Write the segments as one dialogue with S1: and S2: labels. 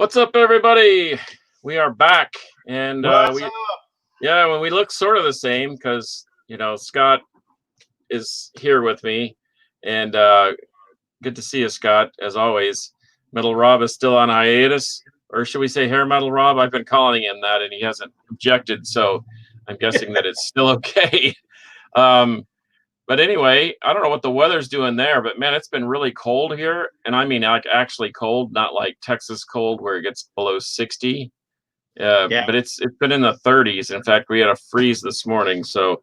S1: What's up, everybody? We are back, and
S2: What's up?
S1: when we look sort of the same because Scott is here with me, and good to see you, Scott, as always. Metal Rob is still on hiatus, or should we say Hair Metal Rob? I've been calling him that, and he hasn't objected, so I'm guessing that it's still okay. But anyway, I don't know what the weather's doing there, but man, it's been really cold here. And I mean, like actually cold, not like Texas cold where it gets below 60.
S2: Yeah.
S1: But it's been in the 30s. In fact, we had a freeze this morning. So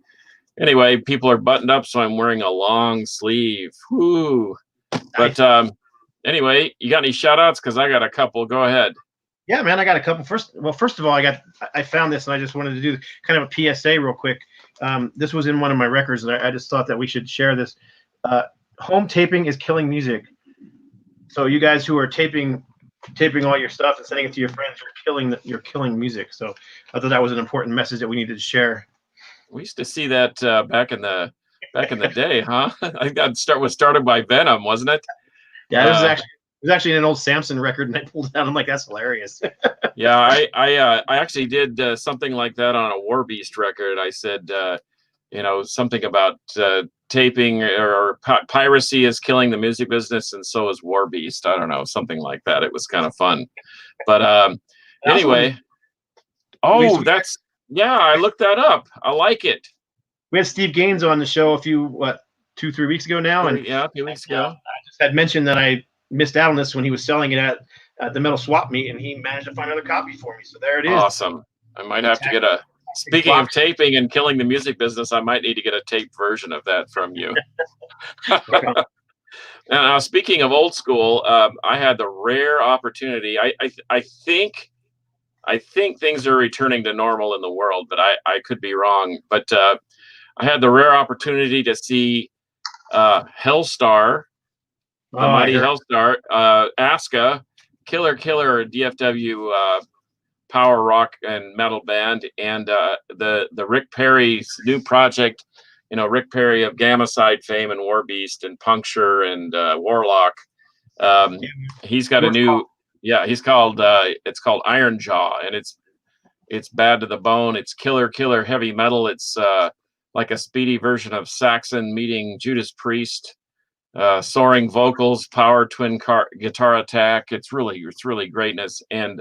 S1: anyway, people are buttoned up, so I'm wearing a long sleeve. Whoo. But anyway, you got any shout outs? Because I got a couple. Go ahead.
S2: Yeah, man, I got a couple. First of all, I found this, and I just wanted to do kind of a PSA real quick. This was in one of my records, and I just thought that we should share this. Home taping is killing music. So you guys who are taping all your stuff and sending it to your friends, you're killing music. So I thought that was an important message that we needed to share.
S1: We used to see that back in the day, huh? I think that was started by Venom, wasn't it?
S2: Yeah, it was actually an old Samson record, and I pulled it out. I'm like, that's hilarious.
S1: Yeah, I actually did something like that on a War Beast record. I said, something about taping or piracy is killing the music business, and so is War Beast. I don't know, something like that. It was kind of fun. But anyway, I looked that up. I like it.
S2: We had Steve Gaines on the show a few 2-3 weeks ago now, and
S1: a few weeks ago.
S2: I just had mentioned that I missed out on this when he was selling it at the Metal Swap Meet, and he managed to find another copy for me. So there it is.
S1: Awesome. I might have to get a. Speaking of taping and killing the music business, I might need to get a taped version of that from you. Now, speaking of old school, I had the rare opportunity. I think things are returning to normal in the world, but I could be wrong. But I had the rare opportunity to see Hellstar, the mighty Hellstar, Aska, killer DFW power rock and metal band, and the Rick Perry's new project. Rick Perry of Gamma Side fame and War Beast and Puncture and Warlock. He's got a new, he's called it's called Iron Jaw, and it's bad to the bone. It's killer heavy metal. It's like a speedy version of Saxon meeting Judas Priest. Soaring vocals, power twin guitar attack. It's really greatness. And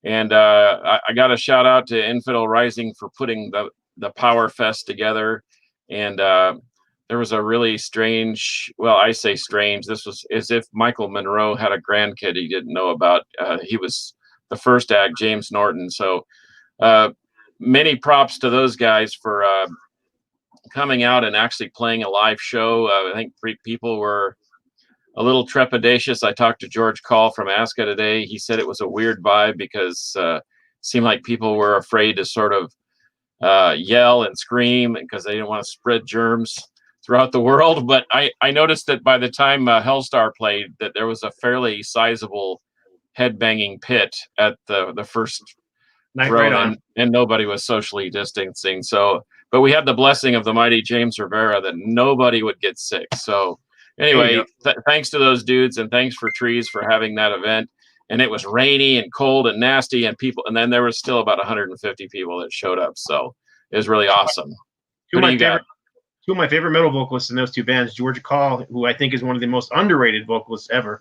S1: I got a shout out to Infidel Rising for putting the Power Fest together. And there was a really strange, well, I say strange, this was as if Michael Monroe had a grandkid he didn't know about. He was the first act, James Norton. So many props to those guys for coming out and actually playing a live show. I think people were a little trepidatious. I talked to George Call from Aska today. He said it was a weird vibe because it seemed like people were afraid to sort of yell and scream because they didn't want to spread germs throughout the world. But I noticed that by the time Hellstar played, that there was a fairly sizable headbanging pit at the first row, and nobody was socially distancing. But we had the blessing of the mighty James Rivera that nobody would get sick. So anyway, thanks to those dudes, and thanks for Trees for having that event. And it was rainy and cold and nasty, and then there was still about 150 people that showed up. So it was really awesome.
S2: Two of my favorite metal vocalists in those two bands, George Call, who I think is one of the most underrated vocalists ever,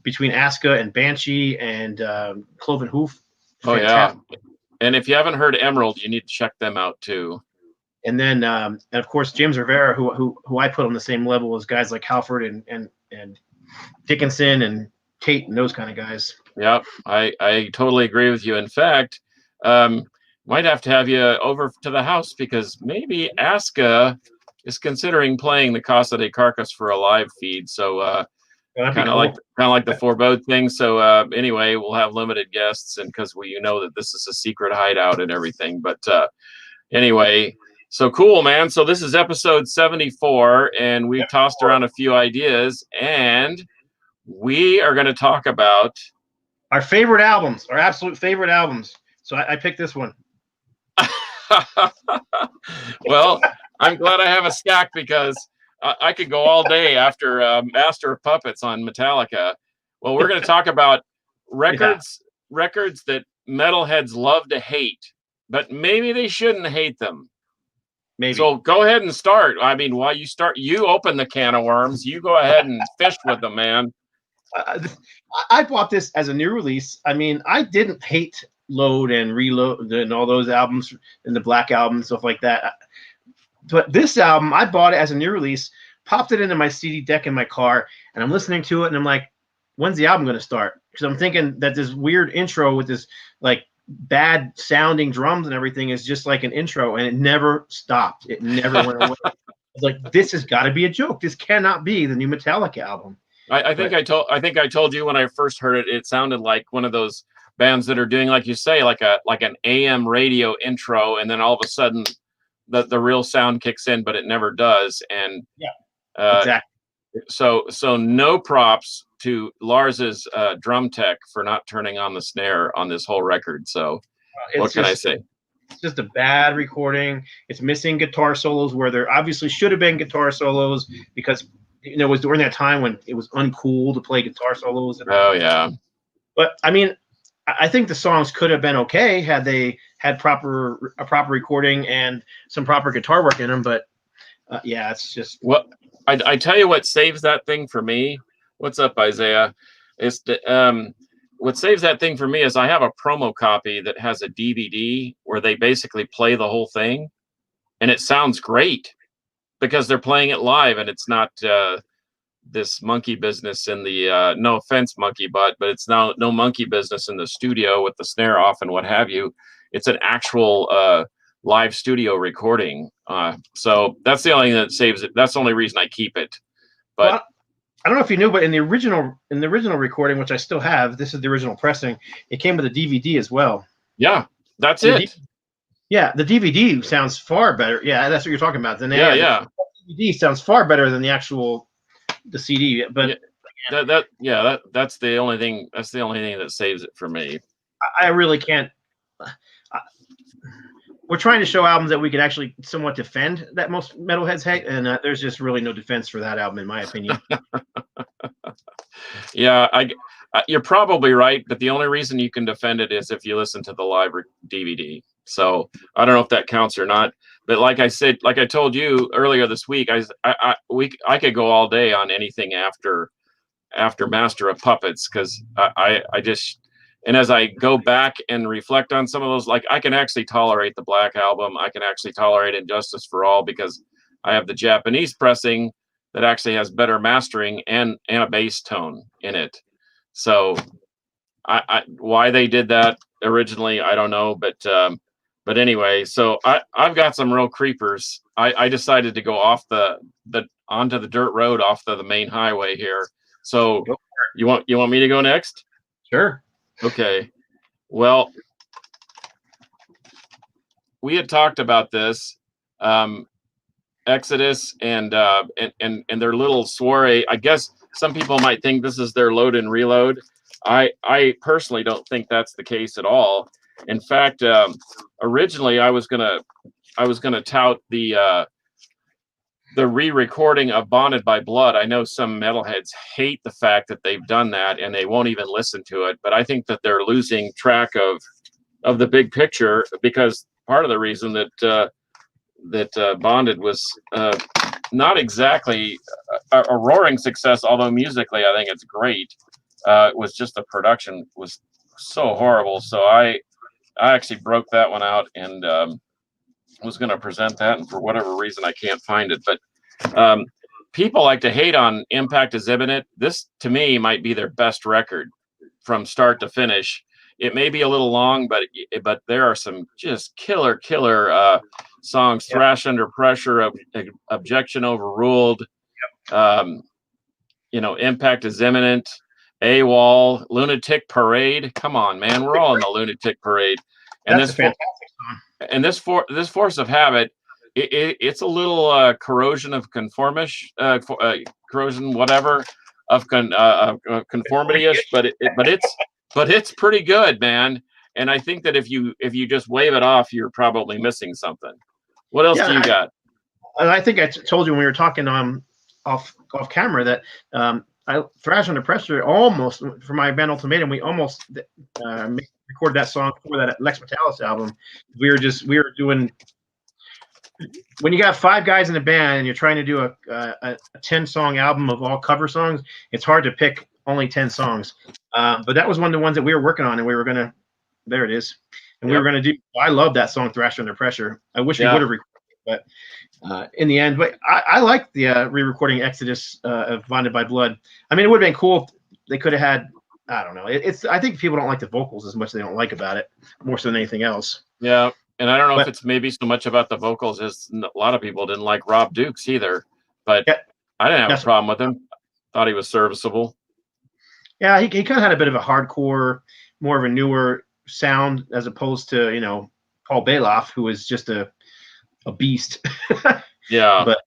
S2: between Aska and Banshee and Cloven Hoof.
S1: Fantastic. Oh, yeah. And if you haven't heard Emerald, you need to check them out too.
S2: And then, and of course, James Rivera, who I put on the same level as guys like Halford and Dickinson and Tate and those kind of guys.
S1: Yep, I totally agree with you. In fact, might have to have you over to the house because maybe Aska is considering playing the Casa de Carcas for a live feed. So kind of like the Forebode thing. So anyway, we'll have limited guests, and because that this is a secret hideout and everything. But anyway, so cool, man. So this is episode 74, and we've tossed around a few ideas, and we are going to talk about
S2: our favorite albums, our absolute favorite albums. So I picked this one.
S1: Well, I'm glad I have a stack because I could go all day after Master of Puppets on Metallica. Well, we're going to talk about
S2: Yeah,
S1: records that metalheads love to hate, but maybe they shouldn't hate them.
S2: maybe.
S1: So go ahead and start. I mean, while you open the can of worms. You go ahead and fish with them, man.
S2: Uh, I bought this as a new release. I mean, I didn't hate Load and Reload and all those albums and the Black Album, stuff like that. But this album, I bought it as a new release, popped it into my CD deck in my car, and I'm listening to it, and I'm like, when's the album going to start? Because I'm thinking that this weird intro with this like bad sounding drums and everything is just like an intro, and it never stopped. It never went away. I was like, this has got to be a joke. This cannot be the new Metallica album.
S1: I think I told you when I first heard it, it sounded like one of those bands that are doing, like you say, like an AM radio intro, and then all of a sudden the real sound kicks in, but it never does. And
S2: Yeah,
S1: uh,
S2: exactly.
S1: so no props to Lars's drum tech for not turning on the snare on this whole record. So what can I say?
S2: It's just a bad recording. It's missing guitar solos where there obviously should have been guitar solos because it was during that time when it was uncool to play guitar solos.
S1: Oh yeah.
S2: But I mean, I think the songs could have been okay had they had a proper recording and some proper guitar work in them. But yeah, it's just
S1: what I tell you what saves that thing for me. What's up, Isaiah? It's what saves that thing for me is I have a promo copy that has a DVD where they basically play the whole thing, and it sounds great because they're playing it live, and it's not this monkey business in the no offense, monkey butt, but it's now no monkey business in the studio with the snare off and what have you. It's an actual live studio recording. So that's the only thing that saves it. That's the only reason I keep it. But
S2: well, I don't know if you knew, but in the original recording, which I still have, this is the original pressing. It came with a DVD as well.
S1: yeah, that's it.
S2: Yeah, the DVD sounds far better. Yeah, that's what you're talking about.
S1: Yeah.
S2: The DVD sounds far better than the CD. But
S1: that's the only thing. That's the only thing that saves it for me.
S2: I really can't. We're trying to show albums that we could actually somewhat defend that most metalheads hate, and there's just really no defense for that album, in my opinion.
S1: Yeah, you're probably right, but the only reason you can defend it is if you listen to the live DVD. So I don't know if that counts or not. But like I said, like I told you earlier this week, I could go all day on anything after Master of Puppets because I just. And as I go back and reflect on some of those, like I can actually tolerate the Black Album. I can actually tolerate Injustice for All because I have the Japanese pressing that actually has better mastering and a bass tone in it. So I why they did that originally, I don't know. But anyway, so I've got some real creepers. I decided to go off onto the dirt road off the main highway here. So you want me to go next?
S2: Sure.
S1: Okay. Well, we had talked about this Exodus and their little soiree. I guess some people might think this is their load and reload. I personally don't think that's the case at all. In fact, originally I was gonna tout the re-recording of Bonded by Blood. I know some metalheads hate the fact that they've done that and they won't even listen to it, but I think that they're losing track of the big picture because part of the reason that Bonded was not exactly a roaring success, although musically I think it's great, was just the production was so horrible. So I actually broke that one out and was going to present that, and for whatever reason I can't find it. But people like to hate on Impact is Imminent. This to me might be their best record from start to finish. It may be a little long, but there are some just killer songs. Yep. Thrash Under Pressure, Objection Overruled, Impact is Imminent, AWOL, Lunatic Parade. Come on, man, we're all in the Lunatic Parade. And
S2: that's a fantastic song.
S1: And this Force of Habit, it's a little corrosion of conformish, corrosion whatever of conformity-ish, but it's pretty good, man. And I think that if you just wave it off, you're probably missing something. What else do you got?
S2: And I think I told you when we were talking off camera that Thrash Under Pressure almost for my band Ultimatum. We almost recorded that song for that Lex Metalis album. We were doing. When you got 5 guys in a band and you're trying to do a 10-song album of all cover songs, it's hard to pick only 10 songs. But that was one of the ones that we were working on, and we were gonna. There it is, and we were gonna do. I love that song, Thrash Under Pressure. I wish we would have recorded it, but in the end, but I like the re-recording Exodus of Bonded by Blood. I mean, it would have been cool if they could have had. I don't know. It's. I think people don't like the vocals as much as they don't like about it, more so than anything else.
S1: Yeah. And I don't know if it's maybe so much about the vocals as a lot of people didn't like Rob Dukes either, but I didn't have a problem with him. Thought he was serviceable.
S2: Yeah, he kind of had a bit of a hardcore, more of a newer sound as opposed to, Paul Bailoff, who is just a beast.
S1: Yeah.
S2: But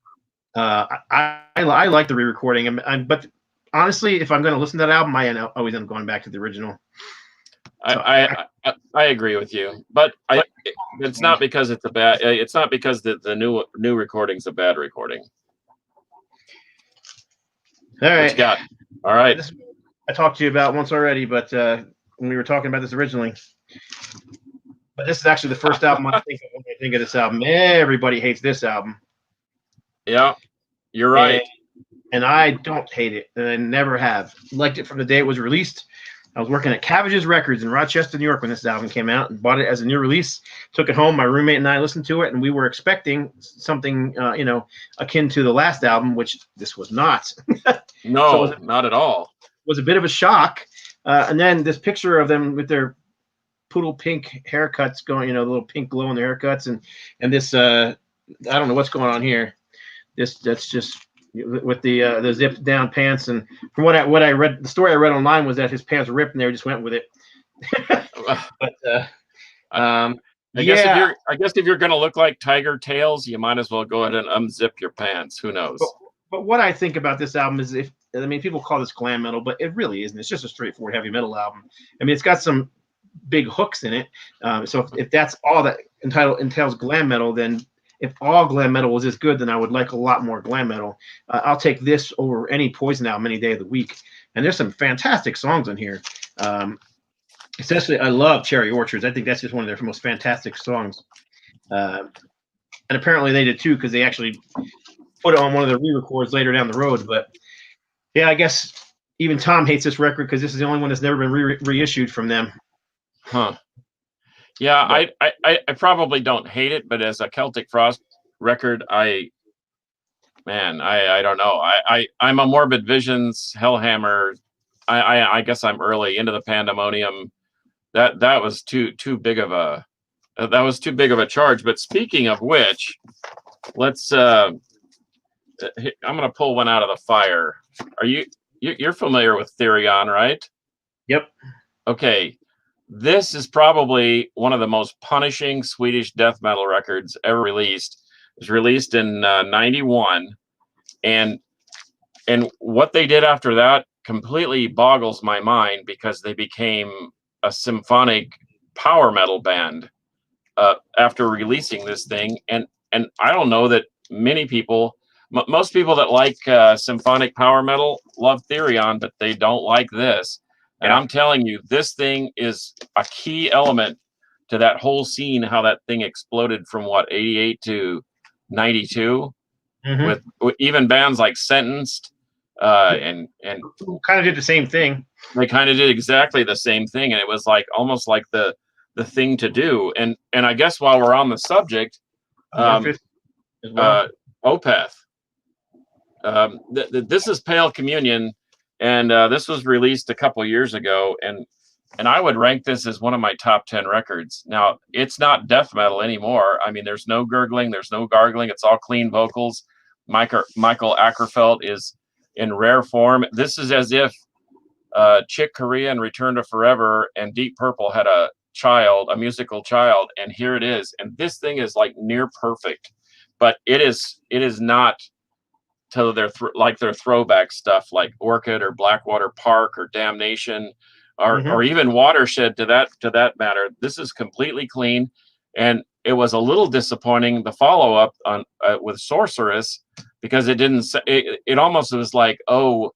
S2: I like the re-recording. But honestly, if I'm going to listen to that album, I always end up going back to the original.
S1: So I agree with you, but it's not because it's a bad. It's not because the new recording's a bad recording.
S2: All right.
S1: What you got? All right.
S2: I talked to you about once already, but when we were talking about this originally, but this is actually the first album I think of when I think of this album. Everybody hates this album.
S1: Yeah, you're right.
S2: And I don't hate it, and I never have. Liked it from the day it was released. I was working at Cabbage's Records in Rochester, New York when this album came out, and bought it as a new release. Took it home. My roommate and I listened to it, and we were expecting something, akin to the last album, which this was not.
S1: No, so not at all.
S2: It was a bit of a shock. And then this picture of them with their poodle pink haircuts going, the little pink glow in their haircuts, and this, I don't know what's going on here. That's just with the zipped down pants, and from what I read, the story I read online was that his pants were ripped and they just went with it. But
S1: I guess if you're gonna look like Tiger Tails, you might as well go ahead and unzip your pants. Who knows?
S2: But what I think about this album is, people call this glam metal, but it really isn't. It's just a straightforward heavy metal album. I mean, it's got some big hooks in it. So if that's all that entails glam metal, then if all glam metal was as good, then I would like a lot more glam metal. I'll take this over any Poison album any day of the week. And there's some fantastic songs on here. Especially, I love Cherry Orchards. I think that's just one of their most fantastic songs. And apparently they did too, because they actually put it on one of the re-records later down the road. But yeah, I guess even Tom hates this record because this is the only one that's never been reissued from them.
S1: Huh. Yeah, but I probably don't hate it, but as a Celtic Frost record, I don't know. I'm a Morbid Visions, Hellhammer. I guess I'm early into the Pandemonium. That was too big of a charge. But speaking of which, let's I'm gonna pull one out of the fire. You're familiar with Therion, right?
S2: Yep.
S1: Okay. This is probably one of the most punishing Swedish death metal records ever released. It was released in 91, and what they did after that completely boggles my mind, because they became a symphonic power metal band after releasing this thing. And I don't know that many people, most people that like symphonic power metal love Therion, but they don't like this. And I'm telling you, this thing is a key element to that whole scene, how that thing exploded from 88 to 92, with even bands like Sentenced and
S2: kind of did the same thing.
S1: They kind of did exactly the same thing, and it was like almost like the thing to do. And I guess while we're on the subject, Opeth. This is Pale Communion. And this was released a couple years ago, and I would rank this as one of my top 10 records. Now, it's not death metal anymore. I mean, there's no gurgling, there's no gargling. It's all clean vocals. Michael Ackerfeld is in rare form. This is as if Chick Corea and Return to Forever and Deep Purple had a musical child, and here it is. And this thing is like near perfect, but it is not to their throwback stuff like Orchid or Blackwater Park or Damnation or even Watershed to that matter. This is completely clean, and it was a little disappointing, the follow-up on with Sorceress, because it didn't. It almost was like, oh,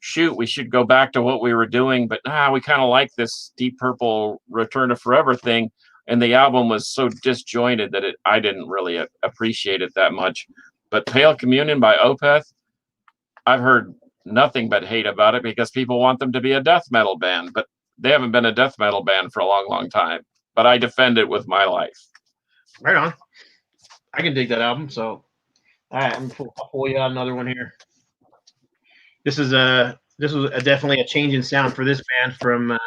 S1: shoot, we should go back to what we were doing, but we kind of like this Deep Purple Return to Forever thing. And the album was so disjointed that I didn't really appreciate it that much. But Pale Communion by Opeth, I've heard nothing but hate about it because people want them to be a death metal band, but they haven't been a death metal band for a long, long time. But I defend it with my life.
S2: Right on. I can dig that album. So, all right, I'll pull you out another one here. This was definitely a change in sound for this band from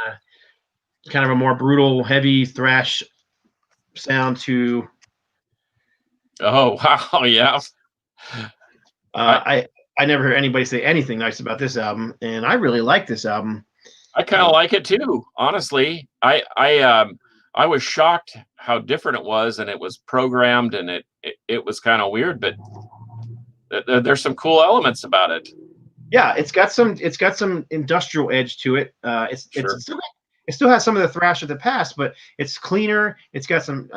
S2: kind of a more brutal, heavy thrash sound to.
S1: Oh wow, yeah.
S2: I never heard anybody say anything nice about this album, and I really like this album.
S1: I kind of like it too, honestly. I was shocked how different it was, and it was programmed, and it was kind of weird, but there's some cool elements about it.
S2: Yeah, it's got some industrial edge to it. It still has some of the thrash of the past, but it's cleaner. It's got some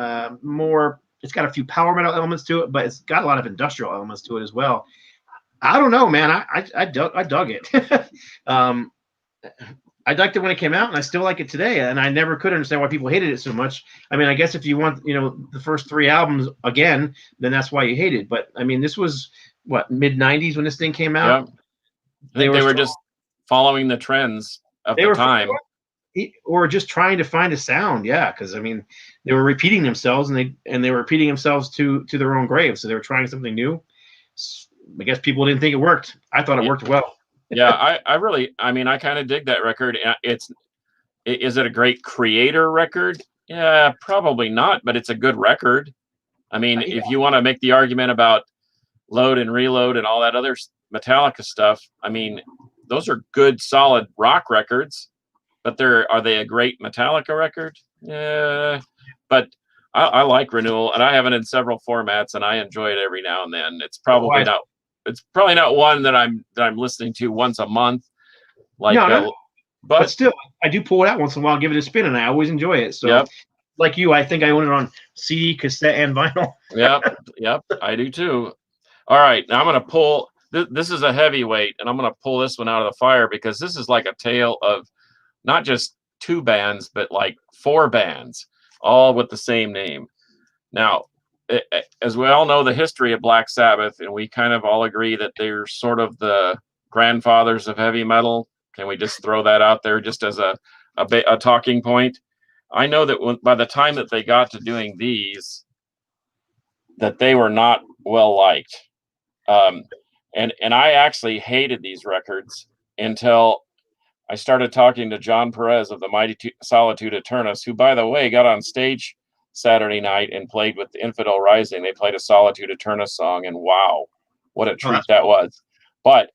S2: more. It's got a few power metal elements to it, but it's got a lot of industrial elements to it as well. I don't know, man. I dug it. I liked it when it came out, and I still like it today. And I never could understand why people hated it so much. I mean, I guess if you want, the first 3 albums again, then that's why you hate it. But I mean, this was what, mid '90s when this thing came out.
S1: Yeah. I think they were just following the trends of the time,
S2: or just trying to find a sound. Yeah, because I mean, they were repeating themselves, and they were repeating themselves to their own grave. So they were trying something new. I guess people didn't think it worked. I thought it worked well.
S1: Yeah, I kind of dig that record. Is it a great creator record? Yeah, probably not, but it's a good record. I mean, if you want to make the argument about Load and Reload and all that other Metallica stuff, I mean, those are good, solid rock records, but are they a great Metallica record? Yeah, but I like Renewal, and I have it in several formats, and I enjoy it every now and then. It's probably not one that I'm listening to once a month. But
S2: still, I do pull it out once in a while, give it a spin, and I always enjoy it. So, like you, I think I own it on CD, cassette, and vinyl.
S1: Yep, I do too. All right, now I'm going to pull. This is a heavyweight, and I'm going to pull this one out of the fire because this is like a tale of not just 2 bands, but like 4 bands, all with the same name. Now, as we all know the history of Black Sabbath, and we kind of all agree that they're sort of the grandfathers of heavy metal. Can we just throw that out there just as a talking point? I know that by the time that they got to doing these, that they were not well liked. And I actually hated these records until I started talking to John Perez of the Mighty Solitude Eternus, who, by the way, got on stage Saturday night and played with Infidel Rising. They played a Solitude Eternus song, and wow, what a treat that was. But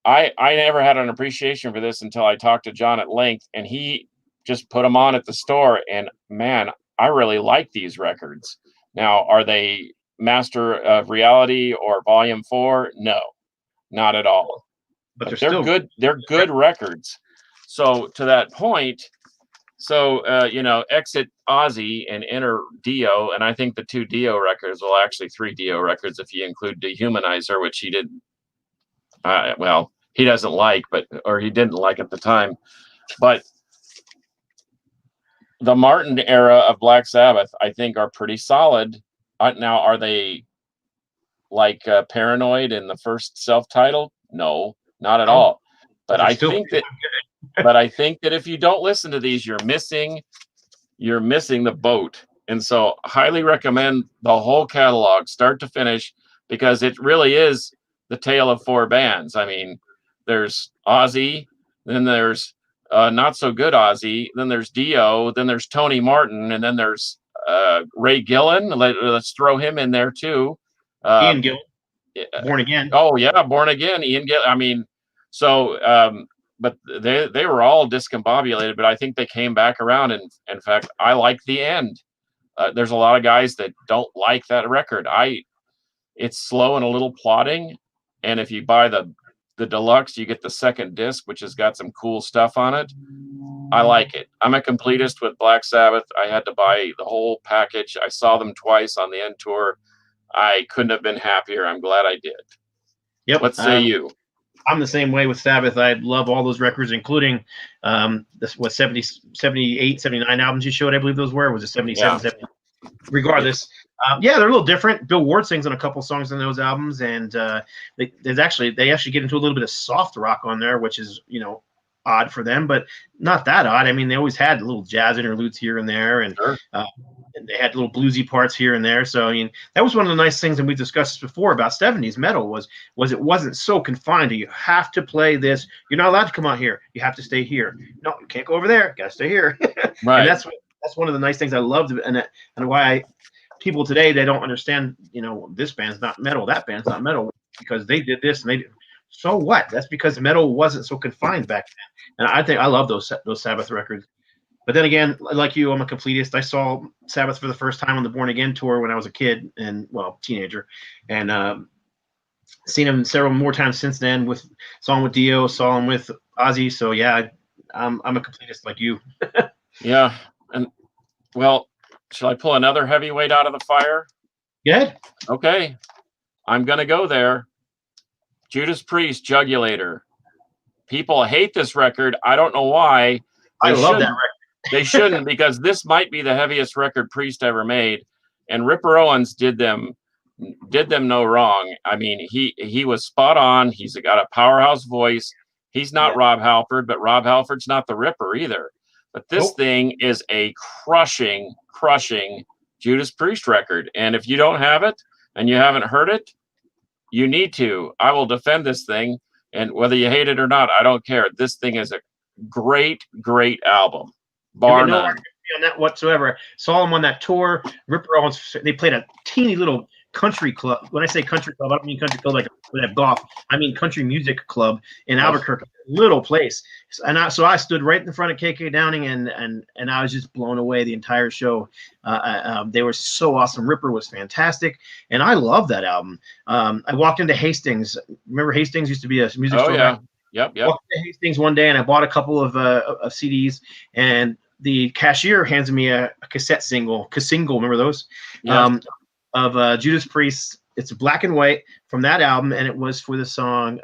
S1: I never had an appreciation for this until I talked to John at length, and he just put them on at the store, and man, I really like these records. Now, are they Master of Reality or Volume 4? No, not at all. But they're still good. They're good records. So to that point, exit Ozzy and enter Dio, and I think the 2 Dio records, well, actually 3 Dio records if you include Dehumanizer, which he did. He doesn't like, or he didn't like at the time. But the Martin era of Black Sabbath, I think, are pretty solid. Now, are they like Paranoid in the first self-titled? No, not at all. But I think that if you don't listen to these, you're missing the boat. And so highly recommend the whole catalog, start to finish, because it really is the tale of 4 bands. I mean, there's Ozzy, then there's not so good Ozzy, then there's Dio, then there's Tony Martin, and then there's Ray Gillen. Let's throw him in there too.
S2: Ian Gillen, Born Again.
S1: Oh yeah, Born Again. Ian Gillen. I mean, so but they were all discombobulated, but I think they came back around. And in fact, I like The End. There's a lot of guys that don't like that record. It's slow and a little plodding, and if you buy the deluxe, you get the second disc, which has got some cool stuff on it. I like it. I'm a completist with Black Sabbath. I had to buy the whole package. I saw them twice on the End tour. I couldn't have been happier. I'm glad I did.
S2: Yep.
S1: What say you?
S2: I'm the same way with Sabbath. I love all those records, including this what 78, 79 albums you showed. I believe those were. Was it 77,
S1: Yeah.
S2: 70? Regardless, yeah, they're a little different. Bill Ward sings on a couple songs in those albums, and they actually get into a little bit of soft rock on there, which is odd for them, but not that odd. I mean, they always had little jazz interludes here and there, and
S1: Sure.
S2: and they had little bluesy parts here and there. So I mean, that was one of the nice things, and we discussed before about 70s metal was it wasn't so confined to you have to play this. You're not allowed to come out here. You have to stay here. No, you can't go over there. You gotta stay here.
S1: Right.
S2: And that's one of the nice things I loved, and why people today they don't understand. This band's not metal. That band's not metal because they did this and they did. So what? That's because metal wasn't so confined back then. And I think I love those Sabbath records. But then again, like you, I'm a completist. I saw Sabbath for the first time on the Born Again tour when I was a kid and teenager, and seen him several more times since then. Saw him with Dio, saw him with Ozzy. So yeah, I'm a completist like you.
S1: Yeah, and well, shall I pull another heavyweight out of the fire?
S2: Yeah.
S1: Okay, I'm gonna go there. Judas Priest, Jugulator. People hate this record. I don't know why.
S2: I love that record.
S1: They shouldn't, because this might be the heaviest record Priest ever made, and Ripper Owens did them no wrong. I mean, he was spot on. He's got a powerhouse voice. He's not Rob Halford, but Rob Halford's not the Ripper either. But this thing is a crushing Judas Priest record, and if you don't have it and you haven't heard it, you need to. I will defend this thing, and whether you hate it or not, I don't care. This thing is a great album, bar none.
S2: On that whatsoever. Saw him on that tour. Ripper Owens. They played a teeny little country club. When I say country club, I don't mean country club like we have golf. I mean country music club in Albuquerque, little place. And so I stood right in front of KK Downing, and I was just blown away the entire show. They were so awesome. Ripper was fantastic, and I love that album. I walked into Hastings. Remember Hastings used to be a music store?
S1: Yeah. Yep.
S2: Walked into Hastings one day, and I bought a couple of CDs, and the cashier hands me a cassette single. Remember those?
S1: Yeah.
S2: Of Judas Priest. It's black and white from that album, and it was for the song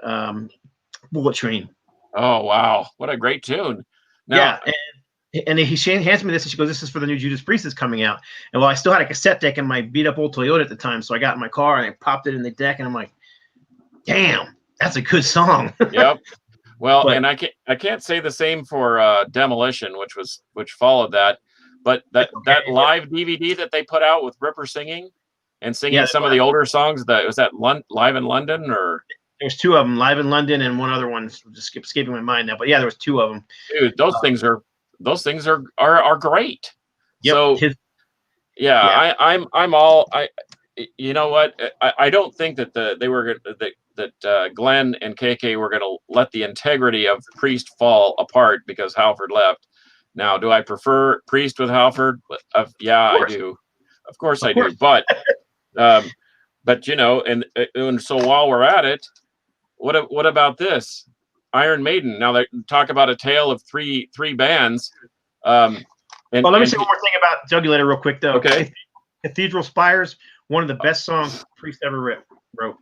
S2: Bullet Train.
S1: Oh, wow. What a great tune. Now,
S2: yeah, and he hands me this, and she goes, "This is for the new Judas Priest that's coming out." And I still had a cassette deck in my beat-up old Toyota at the time, so I got in my car, and I popped it in the deck, and I'm like, damn, that's a good song.
S1: Yep. Well, and I can't say the same for Demolition, which followed that. But that live DVD that they put out with Ripper singing some of the older songs, was that Live in London, or
S2: there's two of them, Live in London, and one other one just escaping my mind now. But yeah, there was two of them.
S1: Dude, those things are great.
S2: Yep.
S1: So I'm all you know what, I don't think that that Glenn and KK were going to let the integrity of Priest fall apart because Halford left. Now, do I prefer Priest with Halford? Yeah, I do. Of course I do. But and so while we're at it, what about this? Iron Maiden. Now they talk about a tale of three bands.
S2: Let me say one more thing about Jugulator real quick, though.
S1: Okay.
S2: Cathedral Spires, one of the best songs Priest ever wrote.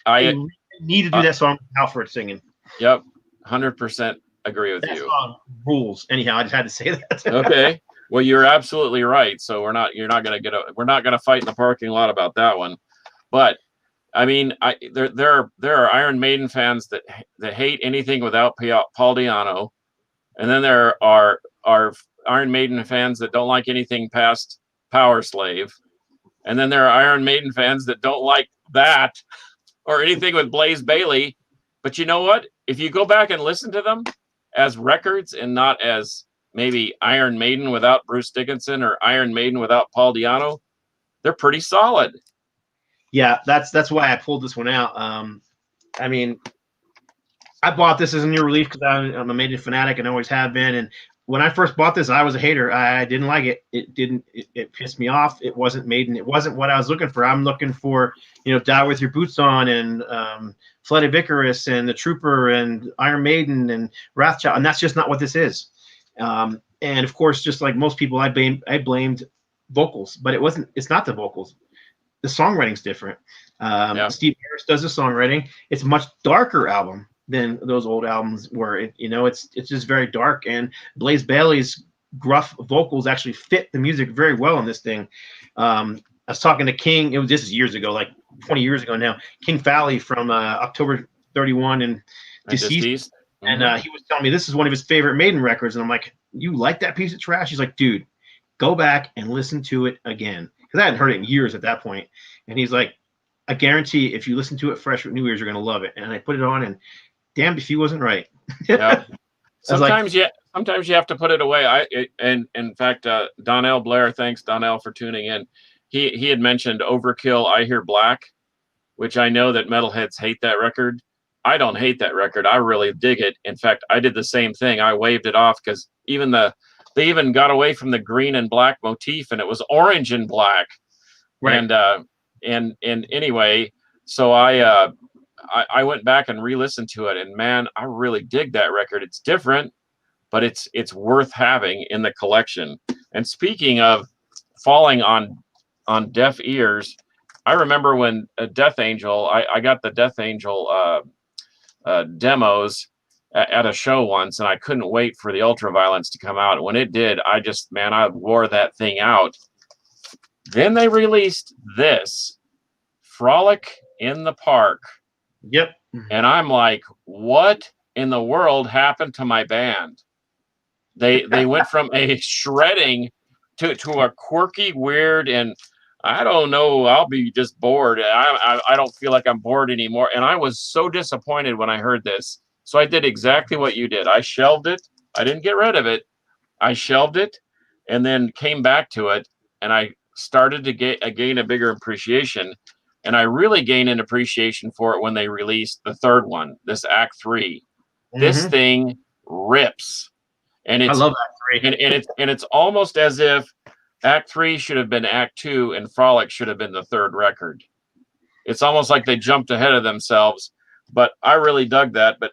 S1: I
S2: need to do that song with Halford singing.
S1: Yep, 100% agree with you.
S2: Song rules. Anyhow, I just had to say that.
S1: Okay. Well, you're absolutely right. So we're not going to fight in the parking lot about that one. But I mean, there are Iron Maiden fans that hate anything without Paul Di'Anno, and then there are Iron Maiden fans that don't like anything past Power Slave, and then there are Iron Maiden fans that don't like that or anything with Blaze Bayley. But you know what? If you go back and listen to them as records and not as maybe Iron Maiden without Bruce Dickinson or Iron Maiden without Paul Di'Anno, they're pretty solid.
S2: Yeah, that's why I pulled this one out. I mean, I bought this as a new release because I'm a Maiden fanatic and always have been. And when I first bought this, I was a hater. I didn't like it. It pissed me off. It wasn't Maiden. It wasn't what I was looking for. I'm looking for, Die With Your Boots On and Flight of Icarus and The Trooper and Iron Maiden and Wrathchild. And that's just not what this is. And of course, just like most people, I blamed vocals, but it's not the vocals. The songwriting's different. Steve Harris does the songwriting. It's a much darker album. than those old albums were. It's just very dark, and Blaze Bailey's gruff vocals actually fit the music very well on this thing. I was talking to King. This is years ago, like 20 years ago now. King Fally from October 31 and Deceased.
S1: Deceased.
S2: And he was telling me this is one of his favorite Maiden records. And I'm like, you like that piece of trash? He's like, dude, go back and listen to it again. Because I hadn't heard it in years at that point. And he's like, I guarantee if you listen to it fresh with new ears, you're going to love it. And I put it on, and damned if he wasn't right.
S1: Yeah. Sometimes you have to put it away. And in fact, Donnell Blair, thanks Donnell for tuning in. He had mentioned Overkill, I Hear Black, which I know that metalheads hate that record. I don't hate that record. I really dig it. In fact, I did the same thing. I waved it off because they even got away from the green and black motif, and it was orange and black. Right. And anyway, so I went back and re-listened to it, and man, I really dig that record. It's different, but it's worth having in the collection. And speaking of falling on deaf ears, I remember when Death Angel, I got the Death Angel demos at a show once, and I couldn't wait for the Ultraviolence to come out. When it did, I wore that thing out. Then they released this Frolic in the Park.
S2: Yep.
S1: And I'm like, what in the world happened to my band? They went from a shredding to a quirky, weird, and I don't know, I'll be just bored. I don't feel like I'm bored anymore. And I was so disappointed when I heard this. So I did exactly what you did. I shelved it. I didn't get rid of it. I shelved it and then came back to it. And I started to gain a bigger appreciation. And I really gained an appreciation for it when they released the third one, this Act 3. Mm-hmm. This thing rips. And I love Act 3. And it's almost as if Act 3 should have been Act 2 and Frolic should have been the third record. It's almost like they jumped ahead of themselves, but I really dug that. But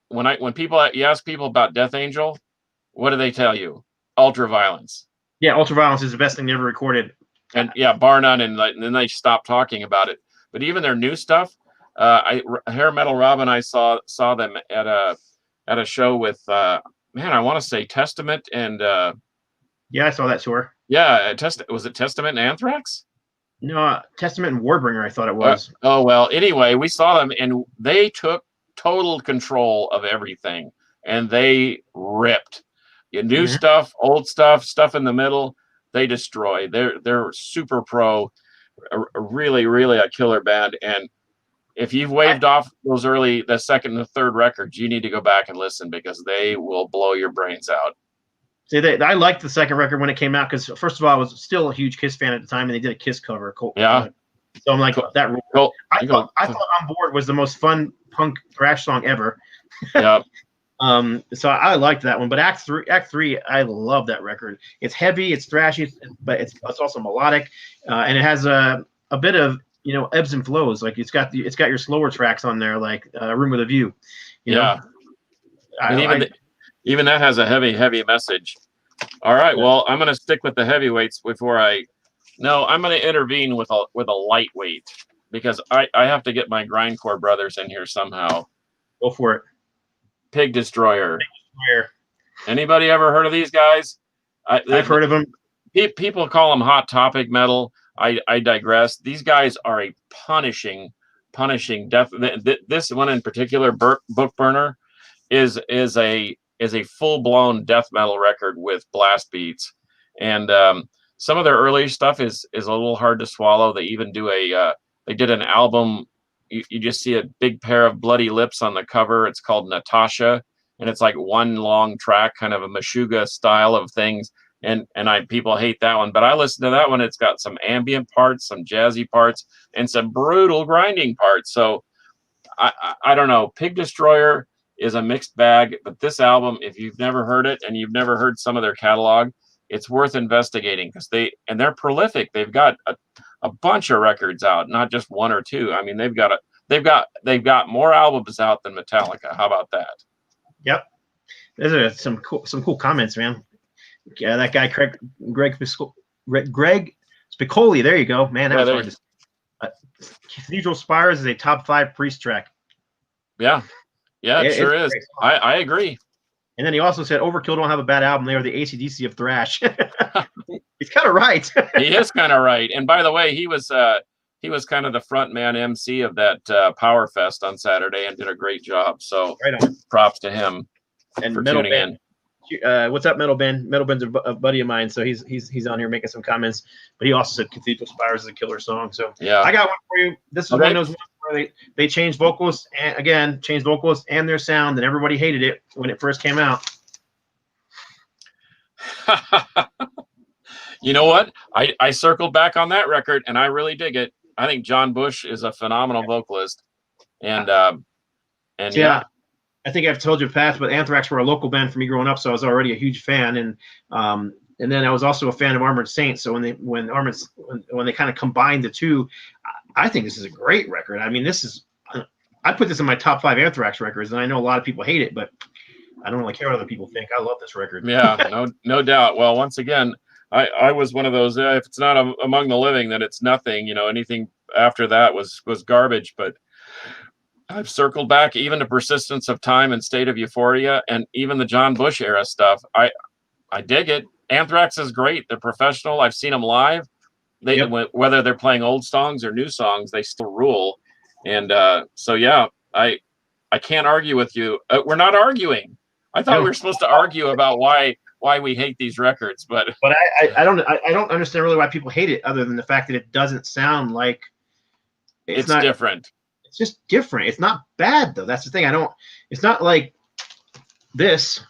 S1: when you ask people about Death Angel, what do they tell you? Ultraviolence. Yeah, Ultraviolence is the best thing they ever recorded. And yeah, bar none. And then they stopped talking about it. But even their new stuff, Hair Metal Rob and I saw them at a show with I want to say Testament and yeah, I saw that tour. Yeah, was it Testament and Anthrax? No, Testament and Warbringer, I thought it was. Oh, well, anyway, we saw them, and they took total control of everything, and they ripped. New stuff, old stuff in the middle, they destroyed. They're super pro, really, really a killer band. And if you've waved off the second and the third records, you need to go back and listen because they will blow your brains out. See, I liked the second record when it came out because, first of all, I was still a huge Kiss fan at the time, and they did a Kiss cover. Yeah. So I'm like, that rule. Cool. I thought On Board was the most fun punk thrash song ever. Yeah. So I liked that one. But Act 3, I love that record. It's heavy, it's thrashy, but it's also melodic, and it has a bit of ebbs and flows. Like it's got your slower tracks on there, like Room with a View. You know? Even that has a heavy message. All right, well, I'm going to stick with the heavyweights I'm going to intervene with a lightweight because I have to get my grindcore brothers in here somehow. Go for it. Pig Destroyer. Anybody ever heard of these guys? I've heard of them. People call them Hot Topic metal. I digress. These guys are a punishing death. This one in particular, Book Burner, is a full-blown death metal record with blast beats, and some of their early stuff is a little hard to swallow. They even do they did an album. You just see a big pair of bloody lips on the cover. It's called Natasha, and it's like one long track, kind of a Meshuggah style of things. And people hate that one, but I listen to that one. It's got some ambient parts, some jazzy parts, and some brutal grinding parts. So I don't know. Pig Destroyer is a mixed bag, but this album, if you've never heard it and you've never heard some of their catalog, it's worth investigating because they're prolific. They've got a bunch of records out, not just one or two. I mean, they've got more albums out than Metallica. How about that? Yep. Those are some cool comments, man. Yeah, that guy Greg Spicoli. There you go, man. That was hard to. Cathedral Spires is a top 5 Priest track. Yeah. Yeah, it
S2: It's
S1: sure
S2: a
S1: is.
S2: great song.
S1: I agree.
S2: And then he also said, Overkill don't have a bad album. They are the AC/DC of thrash. He's kind of right.
S1: He is kind of right. And by the way, he was kind of the front man MC of that Power Fest on Saturday and did a great job. So
S2: Right on.
S1: props to him
S2: And
S1: for
S2: Metal
S1: tuning
S2: Band,
S1: in.
S2: what's up, Metal Band? Metal Band's a buddy of mine, so he's on here making some comments. But he also said Cathedral Spires is a killer song. So
S1: Yeah,
S2: I got one for you. This is
S1: okay.
S2: one of those ones where they changed vocals and again changed vocals and their sound, and everybody hated it when it first came out.
S1: You know what? I circled back on that record and I really dig it. I think John Bush is a phenomenal vocalist. And yeah.
S2: I think I've told you past, but Anthrax were a local band for me growing up, so I was already a huge fan. And then I was also a fan of Armored Saints. So when they kind of combined the two, I think this is a great record. I mean, I put this in my top 5 Anthrax records, and I know a lot of people hate it, but I don't really care what other people think. I love this record.
S1: Yeah, no doubt. Well, once again, I was one of those. If it's not among the living, then it's nothing. Anything after that was garbage. But I've circled back even to Persistence of Time and State of Euphoria, and even the John Bush era stuff. I dig it. Anthrax is great. They're professional. I've seen them live. Whether they're playing old songs or new songs, they still rule. And so yeah, I can't argue with you. We're not arguing. I thought we were supposed to argue about why we hate these records, but
S2: I don't understand really why people hate it, other than the fact that it doesn't sound like
S1: it's not different.
S2: It's just different. It's not bad though. That's the thing. It's not like this.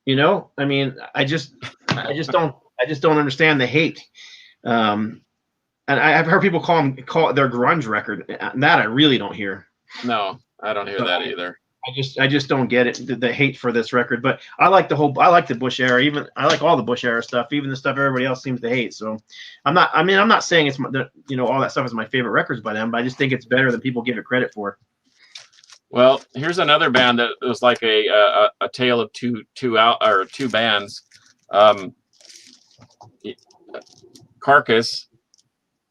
S2: I mean, I just don't understand the hate. And I've heard people call it their grunge record. And that I really don't hear.
S1: No, I don't hear that either.
S2: I just don't get it, the hate for this record. But I like the Bush era. I like all the Bush era stuff, even the stuff everybody else seems to hate. So I'm not saying it's all that stuff is my favorite records by them, but I just think it's better than people give it credit for.
S1: Well, here's another band that was like a tale of two bands. Carcass.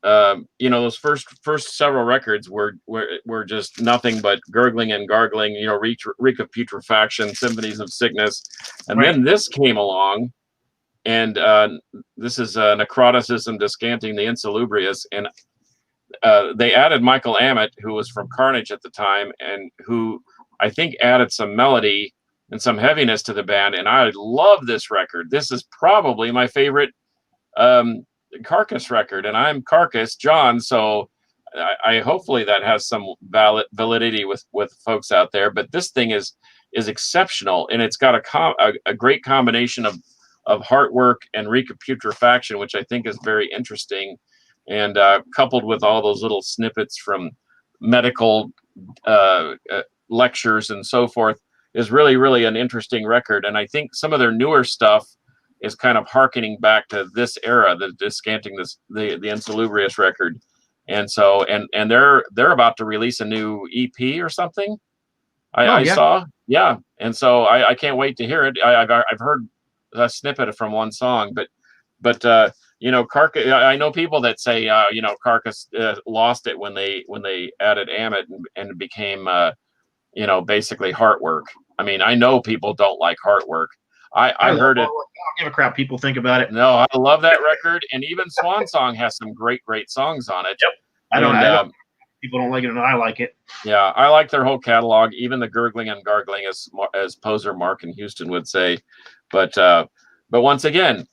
S1: Those first several records were just nothing but gurgling and gargling, reek of putrefaction, symphonies of sickness. And then this came along, and this is Necroticism Descanting the Insalubrious. And they added Michael Amott, who was from Carnage at the time, and who I think added some melody and some heaviness to the band. And I love this record. This is probably my favorite Carcass record, and I'm Carcass John, so I hopefully that has some validity with folks out there. But this thing is exceptional, and it's got a great combination of heart work and reek of putrefaction, which I think is very interesting, and coupled with all those little snippets from medical lectures and so forth, is really, really an interesting record. And I think some of their newer stuff is kind of hearkening back to this era, the Descanting the Insalubrious record. And so and they're about to release a new EP or something. I saw. Yeah. And so I can't wait to hear it. I've heard a snippet from one song, but Carcass, I know people that say Carcass lost it when they added Amott and it became basically heart work. I mean, I know people don't like heart work. I heard it.
S2: I don't give a crap people think about it.
S1: No, I love that record, and even Swan Song has some great songs on it.
S2: Yep. I don't. People don't like it, and I like it.
S1: Yeah, I like their whole catalog, even the gurgling and gargling, as poser Mark in Houston would say. But once again,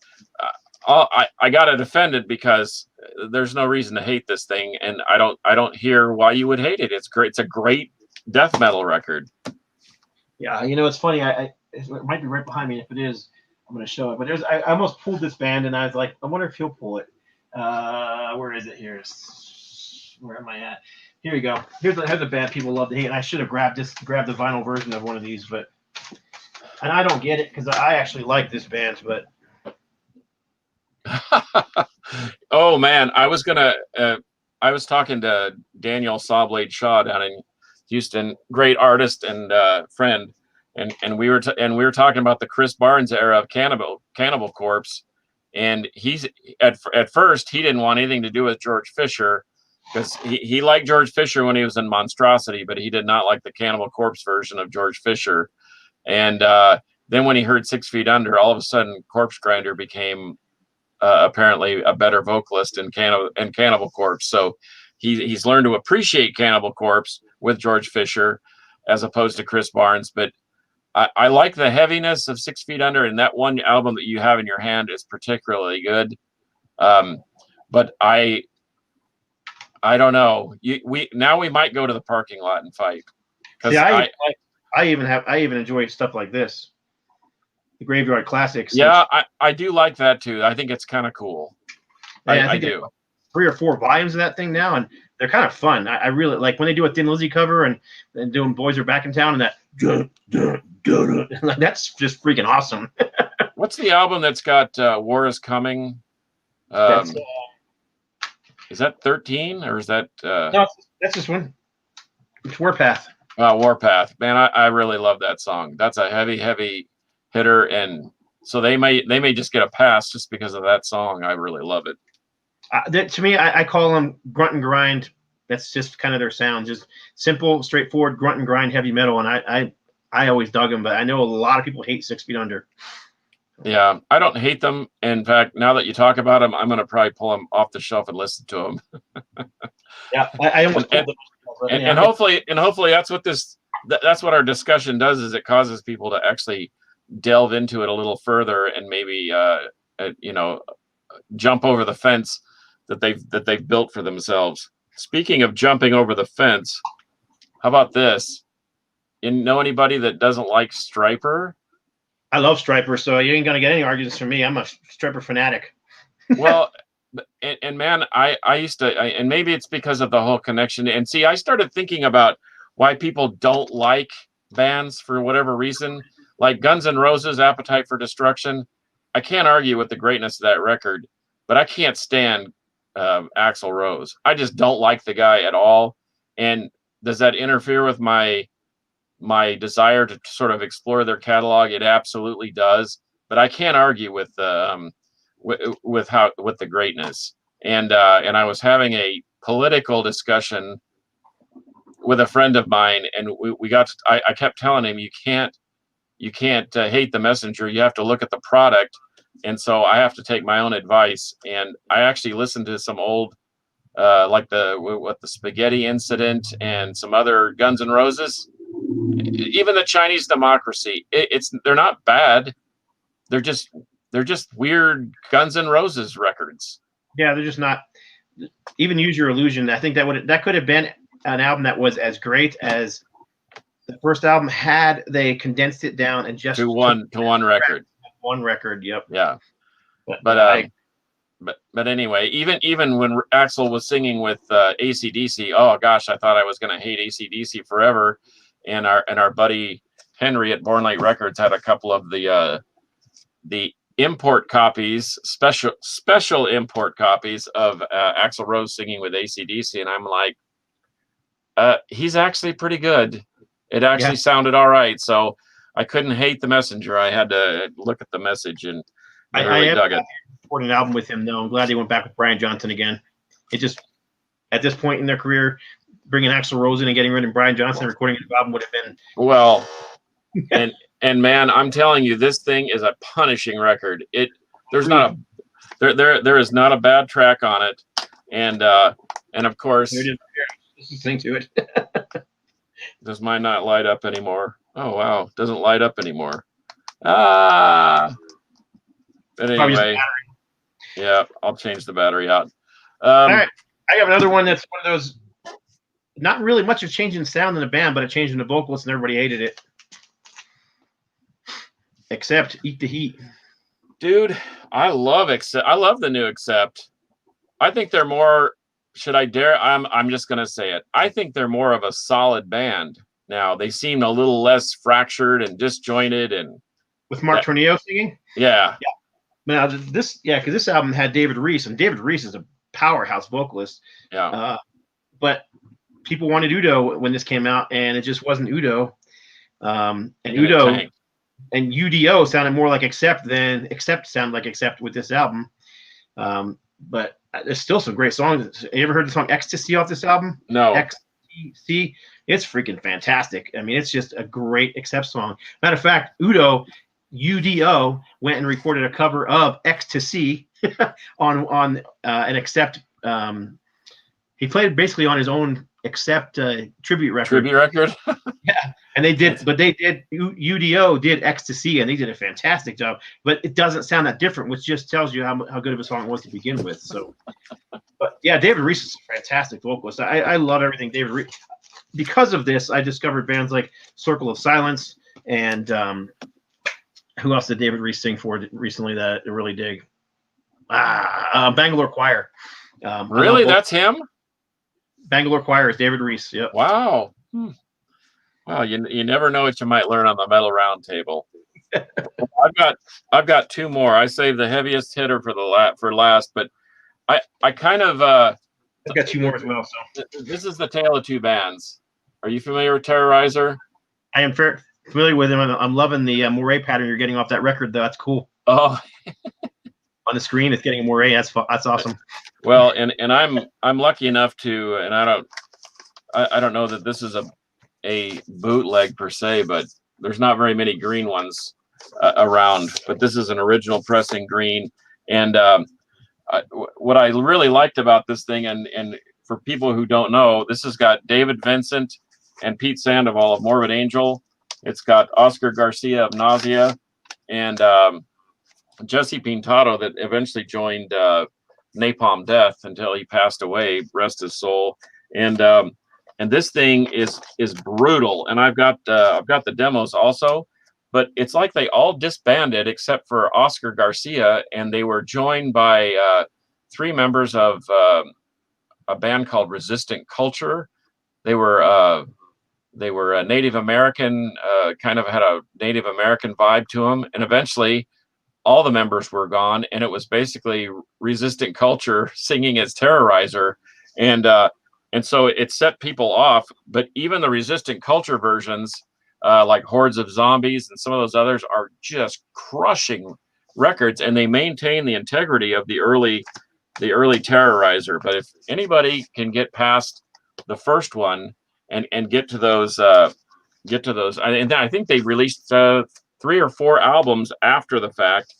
S1: I got to defend it because there's no reason to hate this thing, and I don't hear why you would hate it. It's great. It's a great death metal record.
S2: Yeah, it's funny. It might be right behind me. If it is, I'm going to show it. But I almost pulled this band, and I was like, I wonder if he'll pull it. Where is it? Where am I at? Here we go. Here's a band people love to hate, and I should have grabbed the vinyl version of one of these, and I don't get it because I actually like this band, but.
S1: Oh man, I was talking to Daniel Sawblade Shaw down in Houston, great artist and friend. And we were talking about the Chris Barnes era of Cannibal Corpse, and he's at first he didn't want anything to do with George Fisher, because he liked George Fisher when he was in Monstrosity, but he did not like the Cannibal Corpse version of George Fisher. And then when he heard 6 Feet Under, all of a sudden Corpse Grinder became apparently a better vocalist in Cannibal Corpse. So he's learned to appreciate Cannibal Corpse with George Fisher as opposed to Chris Barnes. But I like the heaviness of 6 Feet Under, and that one album that you have in your hand is particularly good. But I don't know. We might go to the parking lot and fight.
S2: See, I even enjoy stuff like this, the Graveyard Classics.
S1: Yeah, I do like that too. I think it's kind of cool. I do.
S2: 3 or 4 volumes of that thing now, and they're kind of fun. I really like when they do a Thin Lizzy cover and doing Boys Are Back in Town, and that that's just freaking awesome.
S1: What's the album that's got War Is Coming? Is that 13 or is that?
S2: No, that's this one. It's Warpath.
S1: Warpath, man, I really love that song. That's a heavy hitter, and so they may just get a pass just because of that song. I really love it.
S2: To me, I call them grunt and grind. That's just kind of their sound, just simple, straightforward grunt and grind heavy metal. And I always dug them, but I know a lot of people hate 6 Feet Under.
S1: Yeah, I don't hate them. In fact, now that you talk about them, I'm going to probably pull them off the shelf and listen to them.
S2: Yeah, I almost pulled them.
S1: And hopefully that's what our discussion does, is it causes people to actually delve into it a little further and maybe jump over the fence that they've built for themselves. Speaking of jumping over the fence, how about this? You know anybody that doesn't like Stryper?
S2: I love Stryper, so you ain't gonna get any arguments from me. I'm a Stryper fanatic.
S1: Well, and man, I used to, and maybe it's because of the whole connection. And see, I started thinking about why people don't like bands for whatever reason, like Guns N' Roses' Appetite for Destruction. I can't argue with the greatness of that record, but I can't stand Axl Rose. I just don't like the guy at all. And does that interfere with my desire to sort of explore their catalog? It absolutely does. But I can't argue with the greatness. And I was having a political discussion with a friend of mine, and I kept telling him, you can't hate the messenger. You have to look at the product. And so I have to take my own advice. And I actually listened to some old, like the Spaghetti Incident and some other Guns N' Roses. Even the Chinese Democracy. They're not bad. They're just weird Guns N' Roses records.
S2: Yeah, they're just not. Even Use Your Illusion. I think that could have been an album that was as great as the first album had they condensed it down and just
S1: to one record.
S2: One record, yep.
S1: Yeah. But anyway, even when Axl was singing with AC/DC, oh gosh, I thought I was going to hate AC/DC forever. And our buddy Henry at Born Light Records had a couple of the import copies, special import copies of Axl Rose singing with AC/DC, and I'm like, he's actually pretty good. It actually sounded all right. So I couldn't hate the messenger. I had to look at the message, and I really dug it.
S2: Recording an album with him, though. I'm glad they went back with Brian Johnson again. It just, at this point in their career, bringing Axl Rose in and getting rid of Brian Johnson and recording an album would have been
S1: well. and man, I'm telling you, this thing is a punishing record. There is not a bad track on it, and of course,
S2: listening to it.
S1: Does mine not light up anymore? Oh wow, doesn't light up anymore. But anyway, yeah, I'll change the battery out.
S2: All right, I have another one that's one of those. Not really much of change in sound in the band, but a change in the vocalists, and everybody hated it. Accept, Eat the Heat.
S1: Dude, I love Accept. I love the new Accept. I think they're more. Should I dare? I'm just gonna say it. I think they're more of a solid band now. They seem a little less fractured and disjointed, and
S2: with Mark Tornillo singing.
S1: Yeah.
S2: Now because this album had David Reese, and David Reese is a powerhouse vocalist.
S1: Yeah.
S2: But people wanted Udo when this came out, and it just wasn't Udo. And Udo and UDO sounded more like Accept than Accept sounded like Accept with this album. but there's still some great songs. You ever heard the song Ecstasy off this album?
S1: No.
S2: XTC. It's freaking fantastic. I mean, it's just a great Accept song. Matter of fact, Udo went and recorded a cover of Ecstasy on an Accept. He played basically on his own Accept tribute record. Yeah, and they did, but they did. UDO did Ecstasy, and they did a fantastic job. But it doesn't sound that different, which just tells you how good of a song it was to begin with. So, but yeah, David Reese is a fantastic vocalist. I love everything David Reese. Because of this, I discovered bands like Circle of Silence and who else did David Reese sing for recently that I really dig? Bangalore Choir.
S1: Really, that's him?
S2: Bangalore Choir is David Reese. Yep.
S1: Wow. Wow, you never know what you might learn on the Metal Roundtable. I've got two more. I saved the heaviest hitter for last, but I kind of
S2: I've got two more as well. So
S1: this is the tale of two bands. Are you familiar with Terrorizer?
S2: I am familiar with him. I'm loving the moire pattern you're getting off that record, though. That's cool.
S1: Oh,
S2: on the screen, it's getting a moire. That's awesome.
S1: Well, and I'm lucky enough to, and I don't know that this is a bootleg per se, but there's not very many green ones around. But this is an original pressing green, and what I really liked about this thing, and for people who don't know, this has got David Vincent and Pete Sandoval of Morbid Angel. It's got Oscar Garcia of Nausea, and Jesse Pintado that eventually joined Napalm Death until he passed away, rest his soul. And this thing is brutal. And I've got the demos also, but it's like they all disbanded except for Oscar Garcia, and they were joined by three members of a band called Resistant Culture. They were Native American, kind of had a Native American vibe to them, and eventually all the members were gone, and it was basically Resistant Culture singing as Terrorizer, and so it set people off. But even the Resistant Culture versions, like Hordes of Zombies and some of those others, are just crushing records, and they maintain the integrity of the early Terrorizer. But if anybody can get past the first one and get to those, and I think they released 3 or 4 albums after the fact,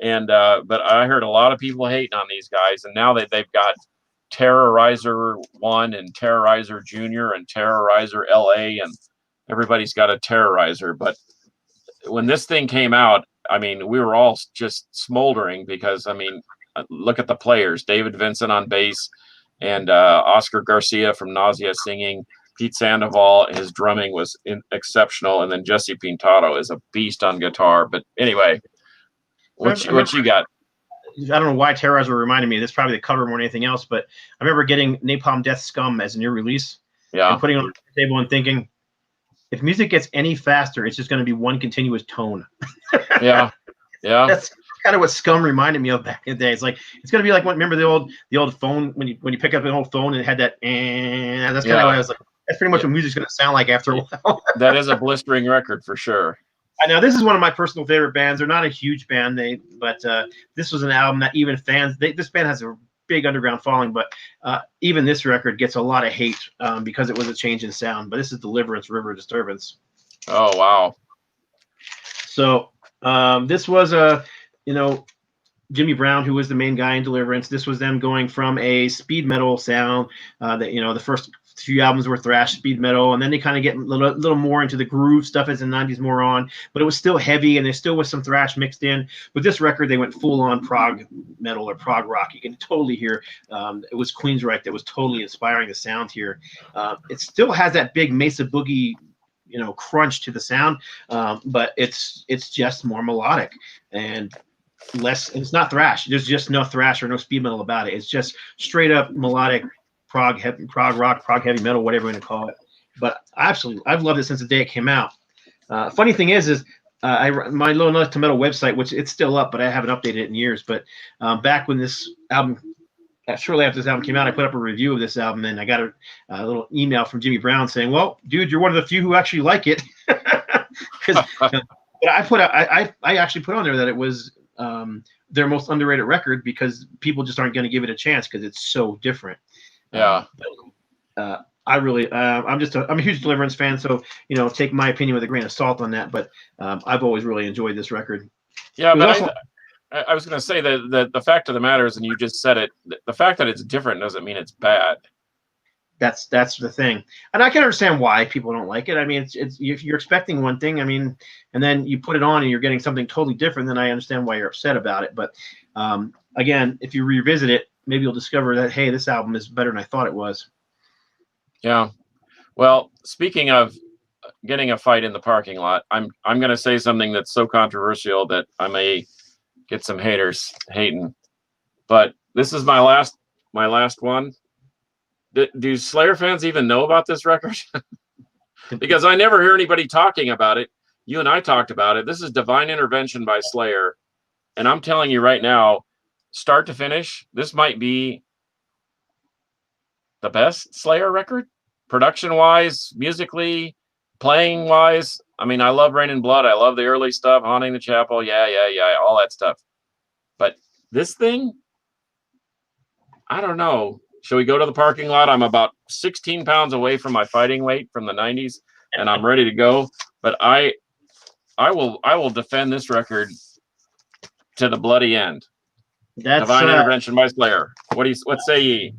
S1: and but I heard a lot of people hating on these guys, and now they've got Terrorizer 1 and Terrorizer Junior and Terrorizer LA, and everybody's got a Terrorizer. But when this thing came out, I mean, we were all just smoldering, because I mean, look at the players: David Vincent on bass, and Oscar Garcia from Nausea singing. Pete Sandoval, his drumming was exceptional, and then Jesse Pintado is a beast on guitar. But anyway, what you got?
S2: I don't know why Terrorizer reminded me. This is probably the cover more than anything else, but I remember getting Napalm Death Scum as a new release, and putting it on the table and thinking, if music gets any faster, it's just going to be one continuous tone.
S1: Yeah.
S2: That's kind of what Scum reminded me of back in the day. It's like, it's going to be like, remember the old phone when you pick up an old phone and it had that, and that's kind of what I was like. That's pretty much what music's going to sound like after a while.
S1: That is a blistering record for sure.
S2: Now, this is one of my personal favorite bands. They're not a huge band, but this was an album that even fans, this band has a big underground following, but even this record gets a lot of hate because it was a change in sound. But this is Deliverance, River Disturbance.
S1: Oh, wow.
S2: So this was Jimmy Brown, who was the main guy in Deliverance. This was them going from a speed metal sound that, the first few albums were thrash speed metal, and then they kind of get a little more into the groove stuff as the 90s more on, but it was still heavy, and there still was some thrash mixed in. With this record, they went full on prog metal or prog rock. You can totally hear it was Queensryche that was totally inspiring the sound here. It still has that big Mesa Boogie crunch to the sound, but it's just more melodic and less. It's not thrash. There's just no thrash or no speed metal about it. It's just straight up melodic prog rock, prog heavy metal, whatever you want to call it. But I've loved it since the day it came out. Funny thing is my Low Noise to Metal website, which it's still up, but I haven't updated it in years. But back when this album, shortly after this album came out, I put up a review of this album, and I got a little email from Jimmy Brown saying, "Well, dude, you're one of the few who actually like it." Because I actually put on there that it was their most underrated record because people just aren't going to give it a chance because it's so different.
S1: Yeah.
S2: I really, I'm a huge Deliverance fan, so take my opinion with a grain of salt on that. But I've always really enjoyed this record.
S1: Yeah,
S2: It was
S1: but
S2: also
S1: I was going to say that the fact of the matter is, and you just said it, the fact that it's different doesn't mean it's bad.
S2: that's the thing, and I can understand why people don't like it. I mean, it's if you're expecting one thing, I mean, and then you put it on and you're getting something totally different, then I understand why you're upset about it. But again, if you revisit it, maybe you'll discover that, hey, this album is better than I thought it was.
S1: Yeah. Well, speaking of getting a fight in the parking lot, I'm going to say something that's so controversial that I may get some haters hating. But this is my last one. Do Slayer fans even know about this record? Because I never hear anybody talking about it. You and I talked about it. This is Divine Intervention by Slayer. And I'm telling you right now, start to finish, this might be the best Slayer record. Production-wise, musically, playing-wise. I mean, I love Rain and Blood. I love the early stuff, Haunting the Chapel. Yeah, all that stuff. But this thing, I don't know. Shall we go to the parking lot? I'm about 16 pounds away from my fighting weight from the 90s, and I'm ready to go. But I will defend this record to the bloody end.
S2: That's
S1: Divine Intervention by Slayer. What say ye?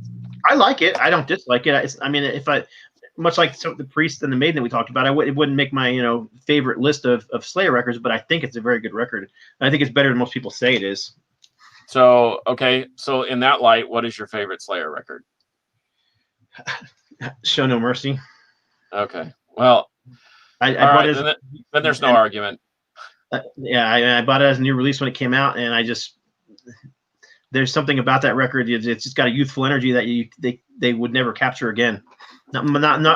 S2: I like it. I don't dislike it. I mean, if I much like the Priest and the Maiden that we talked about, it wouldn't make my favorite list of Slayer records, but I think it's a very good record. I think it's better than most people say it is.
S1: So, okay. So in that light, what is your favorite Slayer record?
S2: Show No Mercy.
S1: Okay. Well,
S2: I bought it
S1: then there's no argument.
S2: I bought it as a new release when it came out, and there's something about that record. It's just got a youthful energy that they would never capture again. Not